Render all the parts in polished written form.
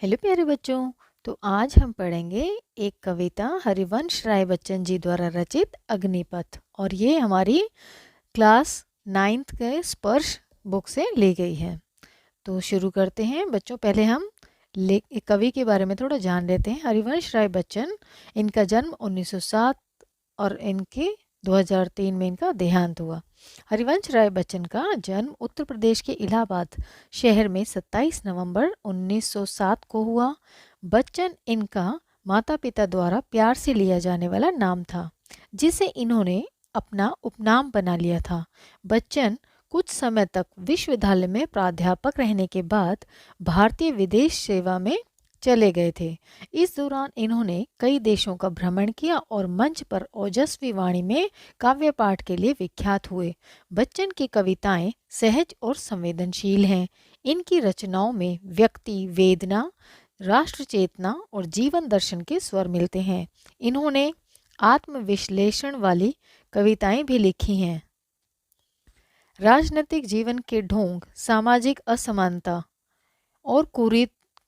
Hello प्यारे बच्चों। तो आज हम पढ़ेंगे एक कविता हरिवंश राय बच्चन जी द्वारा रचित अग्निपथ, और ये हमारी क्लास 9th के स्पर्श बुक से ली गई है। तो शुरू करते हैं बच्चों। पहले हम कवि के बारे में थोड़ा जान लेते हैं। हरिवंश राय बच्चन, इनका जन्म 1907 और इनके 2003 में इनका देहांत हुआ। हरिवंश राय बच्चन का जन्म उत्तर प्रदेश के इलाहाबाद शहर में 27 नवंबर 1907 को हुआ। बच्चन इनका माता पिता द्वारा प्यार से लिया जाने वाला नाम था, जिसे इन्होंने अपना उपनाम बना लिया था। बच्चन कुछ समय तक विश्वविद्यालय में प्राध्यापक रहने के बाद भारतीय विदेश सेवा में चले गए थे। इस दौरान इन्होंने कई देशों का भ्रमण किया और मंच पर ओजस्वी वाणी में काव्य पाठ के लिए विख्यात हुए। बच्चन की कविताएं सहज और संवेदनशील हैं। इनकी रचनाओं में व्यक्ति वेदना, राष्ट्र चेतना और जीवन दर्शन के स्वर मिलते हैं। इन्होंने आत्मविश्लेषण वाली कविताएं भी लिखी हैं। राजनीतिक जीवन के ढोंग, सामाजिक असमानता और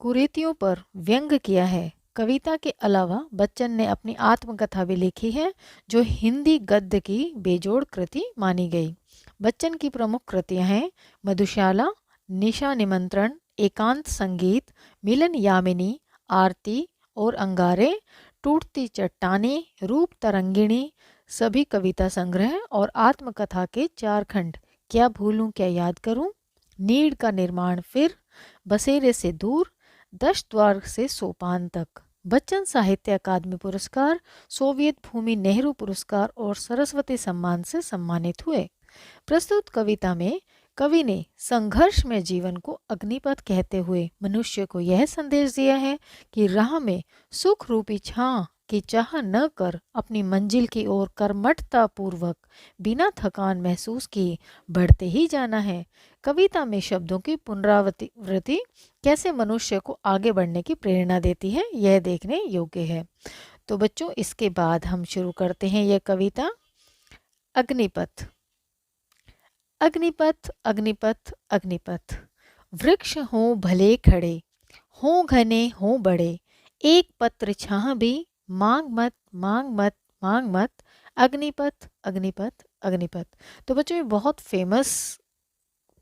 कुरीतियों पर व्यंग किया है। कविता के अलावा बच्चन ने अपनी आत्मकथा भी लिखी है, जो हिंदी गद्य की बेजोड़ कृति मानी गई। बच्चन की प्रमुख कृतियां हैं मधुशाला, निशा निमंत्रण, एकांत संगीत, मिलन यामिनी, आरती और अंगारे, टूटती चट्टाने, रूप तरंगिणी, सभी कविता संग्रह और आत्मकथा के 4 खंड, क्या भूलूं क्या याद करूं, नीड़ का निर्माण फिर, बसेरे से दूर, 10 द्वार से सोपान तक। बच्चन साहित्य अकादमी पुरस्कार, सोवियत भूमि नेहरू पुरस्कार और सरस्वती सम्मान से सम्मानित हुए। प्रस्तुत कविता में कवि ने संघर्ष में जीवन को अग्निपथ कहते हुए मनुष्य को यह संदेश दिया है कि राह में सुख रूपी छां की चाह न कर अपनी मंजिल की ओर कर्मठता पूर्वक बिना थकान महसूस किए बढ़ते ही जाना है। कविता में शब्दों की पुनरावृत्ति कैसे मनुष्य को आगे बढ़ने की प्रेरणा देती है, यह देखने योग्य है। तो बच्चों, इसके बाद हम शुरू करते हैं यह कविता अग्निपथ। अग्निपथ अग्निपथ अग्निपथ, वृक्ष हों भले खड़े, हों घने हों बड़े, एक पत्र छाह भी मांग मत मांग मत मांग मत, अग्निपथ अग्निपथ अग्निपथ। तो बच्चों, ये बहुत फेमस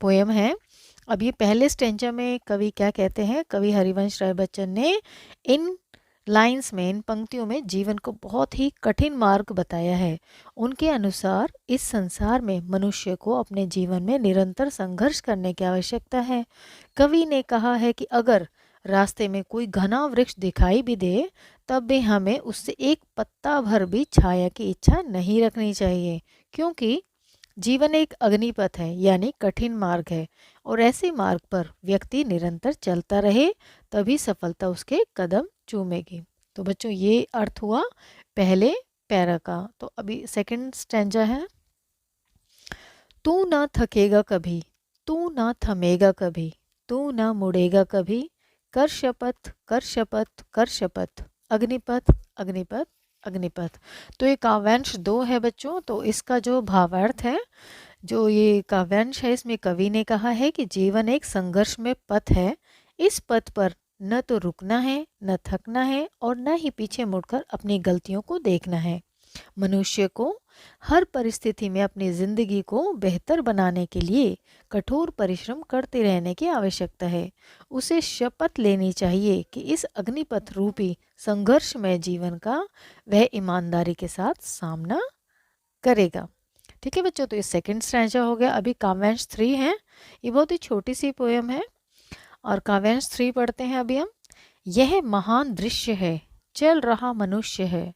पोयम है। अब ये पहले स्टेंजा में कवि क्या कहते हैं, कवि हरिवंश राय बच्चन ने इन लाइंस में, इन पंक्तियों में जीवन को बहुत ही कठिन मार्ग बताया है। उनके अनुसार इस संसार में मनुष्य को अपने जीवन में निरंतर संघर्ष करने की आवश्यकता है। कवि ने कहा है कि अगर रास्ते में कोई घना वृक्ष दिखाई भी दे, तब भी हमें उससे एक पत्ता भर भी छाया की इच्छा नहीं रखनी चाहिए, क्योंकि जीवन एक अग्निपथ है, यानी कठिन मार्ग है, और ऐसे मार्ग पर व्यक्ति निरंतर चलता रहे, तभी सफलता उसके कदम चूमेगी। तो बच्चों, ये अर्थ हुआ पहले पैरा का। तो अभी सेकंड स्टैंजा है। तू ना थकेगा कभी, तू ना थमेगा कभी, तू ना मुड़ेगा कभी, कर शपथ कर शपथ कर शपथ, अग्निपथ अग्निपथ अग्निपथ। तो ये काव्यांश 2 है बच्चों। तो इसका जो भावार्थ है, जो ये काव्यांश है, इसमें कवि ने कहा है कि जीवन एक संघर्ष में पथ है। इस पथ पर न तो रुकना है, न थकना है, और न ही पीछे मुड़कर अपनी गलतियों को देखना है। मनुष्य को हर परिस्थिति में अपनी जिंदगी को बेहतर बनाने के लिए कठोर परिश्रम करते रहने की आवश्यकता है। उसे शपथ लेनी चाहिए कि इस अग्निपथ रूपी संघर्षमय जीवन का वह ईमानदारी के साथ सामना करेगा। ठीक है बच्चों, तो ये सेकंड स्टैंजा हो गया। अभी काव्यांश 3 है। ये बहुत ही छोटी सी पोयम है, और काव्यांश 3 पढ़ते हैं अभी हम। यह महान दृश्य है, चल रहा मनुष्य है,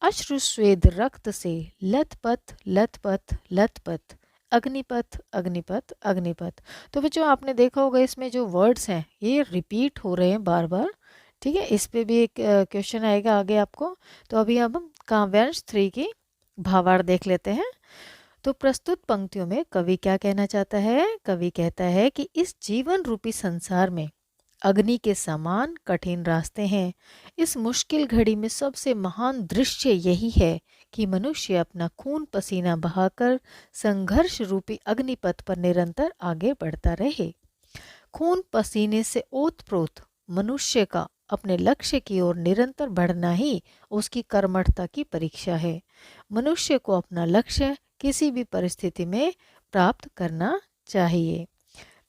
अश्रु स्वेद रक्त से लथपथ लथपथ लथपथ, अग्निपथ अग्निपथ अग्निपथ। तो बच्चों, आपने देखा होगा इसमें जो वर्ड्स हैं ये रिपीट हो रहे हैं बार बार। ठीक है, इस पे भी एक क्वेश्चन आएगा आगे आपको। तो अभी अब हम काव्यांश 3 की भावार्थ देख लेते हैं। तो प्रस्तुत पंक्तियों में कवि क्या कहना चाहता है? कवि कहता है कि इस जीवन रूपी संसार में अग्नि के समान कठिन रास्ते हैं। इस मुश्किल घड़ी में सबसे महान दृश्य यही है कि मनुष्य अपना खून पसीना बहाकर संघर्ष रूपी अग्निपथ पर निरंतर आगे बढ़ता रहे। खून पसीने से ओतप्रोत मनुष्य का अपने लक्ष्य की ओर निरंतर बढ़ना ही उसकी कर्मठता की परीक्षा है। मनुष्य को अपना लक्ष्य किसी भी परिस्थिति में प्राप्त करना चाहिए।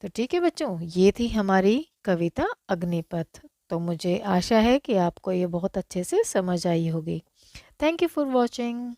तो ठीक है बच्चों, ये थी हमारी कविता अग्निपथ। तो मुझे आशा है कि आपको ये बहुत अच्छे से समझ आई होगी। Thank you for watching.